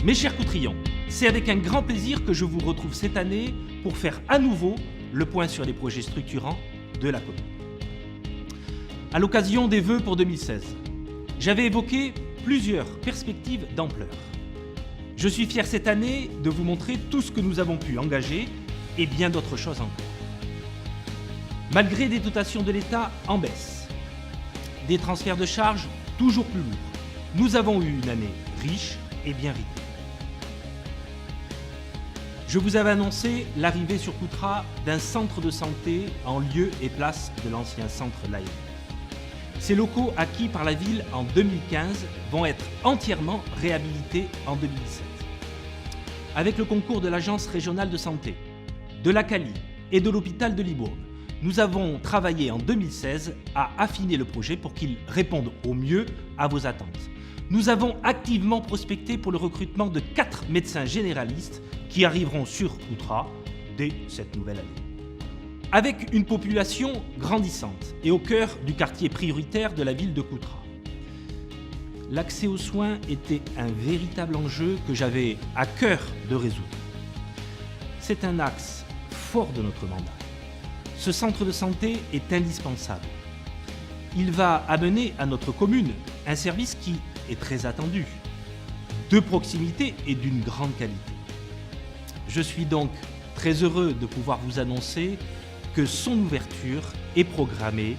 Mes chers Coutrillons, c'est avec un grand plaisir que je vous retrouve cette année pour faire à nouveau le point sur les projets structurants de la commune. À l'occasion des vœux pour 2016, j'avais évoqué plusieurs perspectives d'ampleur. Je suis fier cette année de vous montrer tout ce que nous avons pu engager et bien d'autres choses encore. Malgré des dotations de l'État en baisse, des transferts de charges toujours plus lourds, nous avons eu une année riche et bien rythmée. Je vous avais annoncé l'arrivée sur Coutras d'un centre de santé en lieu et place de l'ancien centre l'AME. Ces locaux acquis par la ville en 2015 vont être entièrement réhabilités en 2017. Avec le concours de l'Agence régionale de santé, de l'ACALI et de l'hôpital de Libourne, nous avons travaillé en 2016 à affiner le projet pour qu'il réponde au mieux à vos attentes. Nous avons activement prospecté pour le recrutement de 4 médecins généralistes qui arriveront sur Coutras dès cette nouvelle année. Avec une population grandissante et au cœur du quartier prioritaire de la ville de Coutras, l'accès aux soins était un véritable enjeu que j'avais à cœur de résoudre. C'est un axe fort de notre mandat. Ce centre de santé est indispensable. Il va amener à notre commune un service qui est très attendu, de proximité et d'une grande qualité. Je suis donc très heureux de pouvoir vous annoncer que son ouverture est programmée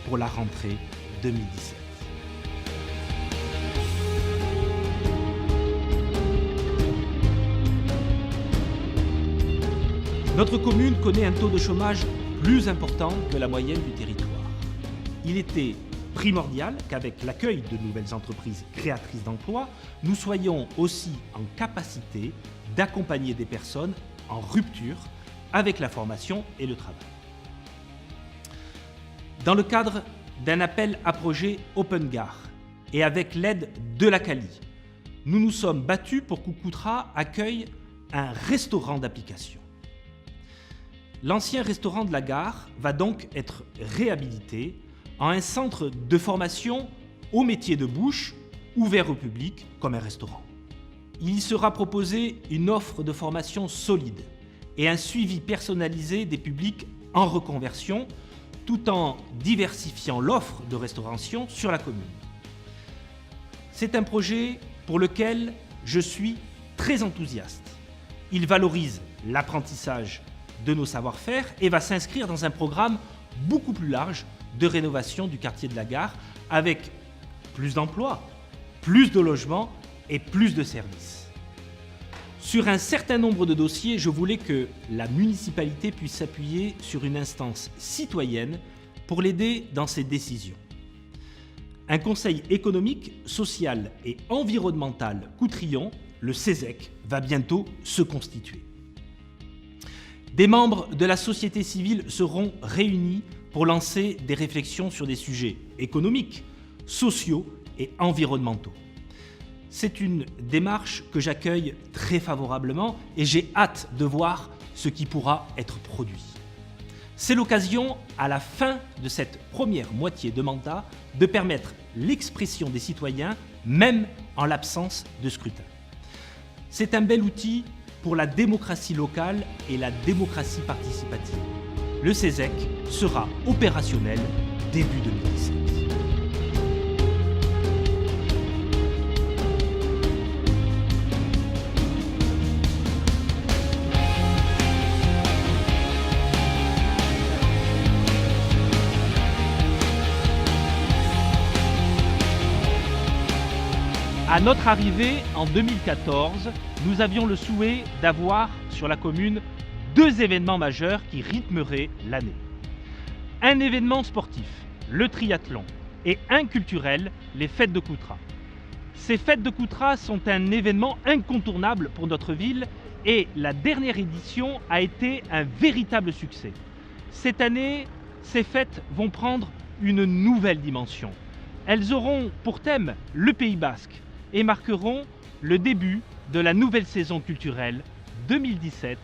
pour la rentrée 2017. Notre commune connaît un taux de chômage plus important que la moyenne du territoire. Il était primordial qu'avec l'accueil de nouvelles entreprises créatrices d'emplois, nous soyons aussi en capacité d'accompagner des personnes en rupture avec la formation et le travail. Dans le cadre d'un appel à projet Open Gare et avec l'aide de l'ACALI, nous nous sommes battus pour que Coutras accueille un restaurant d'application. L'ancien restaurant de la gare va donc être réhabilité en un centre de formation au métier de bouche ouvert au public comme un restaurant. Il y sera proposé une offre de formation solide et un suivi personnalisé des publics en reconversion tout en diversifiant l'offre de restauration sur la commune. C'est un projet pour lequel je suis très enthousiaste. Il valorise l'apprentissage de nos savoir-faire et va s'inscrire dans un programme beaucoup plus large de rénovation du quartier de la gare avec plus d'emplois, plus de logements et plus de services. Sur un certain nombre de dossiers, je voulais que la municipalité puisse s'appuyer sur une instance citoyenne pour l'aider dans ses décisions. Un conseil économique, social et environnemental Coutrillon, le CESEC, va bientôt se constituer. Des membres de la société civile seront réunis pour lancer des réflexions sur des sujets économiques, sociaux et environnementaux. C'est une démarche que j'accueille très favorablement et j'ai hâte de voir ce qui pourra être produit. C'est l'occasion, à la fin de cette première moitié de mandat, de permettre l'expression des citoyens, même en l'absence de scrutin. C'est un bel outil pour la démocratie locale et la démocratie participative. Le CESEC sera opérationnel début 2017. À notre arrivée en 2014, nous avions le souhait d'avoir sur la commune 2 événements majeurs qui rythmeraient l'année. Un événement sportif, le triathlon, et un culturel, les fêtes de Coutras. Ces fêtes de Coutras sont un événement incontournable pour notre ville et la dernière édition a été un véritable succès. Cette année, ces fêtes vont prendre une nouvelle dimension. Elles auront pour thème le Pays Basque et marqueront le début de la nouvelle saison culturelle 2017-2018.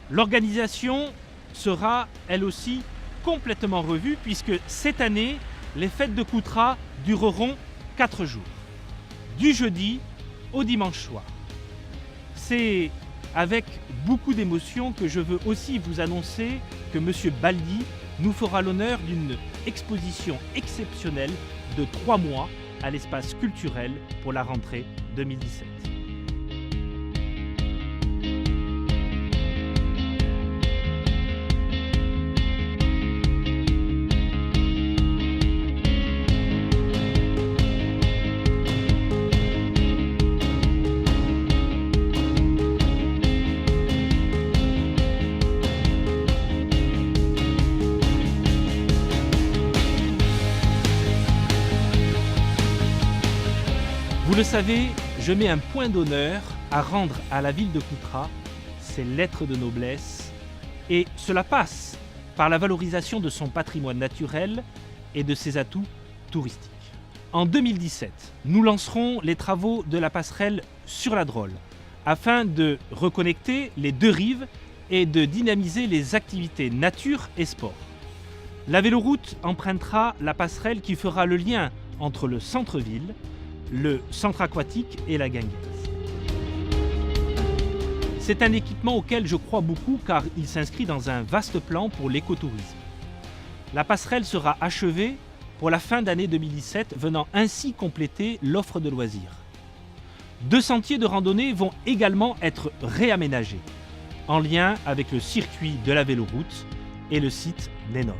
L'organisation sera elle aussi complètement revue puisque cette année, les fêtes de Coutras dureront 4 jours, du jeudi au dimanche soir. C'est avec beaucoup d'émotion que je veux aussi vous annoncer que M. Baldi nous fera l'honneur d'une exposition exceptionnelle de 3 mois à l'espace culturel pour la rentrée 2017. Vous le savez, je mets un point d'honneur à rendre à la ville de Coutras ses lettres de noblesse, et cela passe par la valorisation de son patrimoine naturel et de ses atouts touristiques. En 2017, nous lancerons les travaux de la passerelle sur la Drôle afin de reconnecter les 2 rives et de dynamiser les activités nature et sport. La véloroute empruntera la passerelle qui fera le lien entre le centre-ville, le centre aquatique et la guinguette. C'est un équipement auquel je crois beaucoup car il s'inscrit dans un vaste plan pour l'écotourisme. La passerelle sera achevée pour la fin d'année 2017, venant ainsi compléter l'offre de loisirs. 2 sentiers de randonnée vont également être réaménagés, en lien avec le circuit de la véloroute et le site Nénov.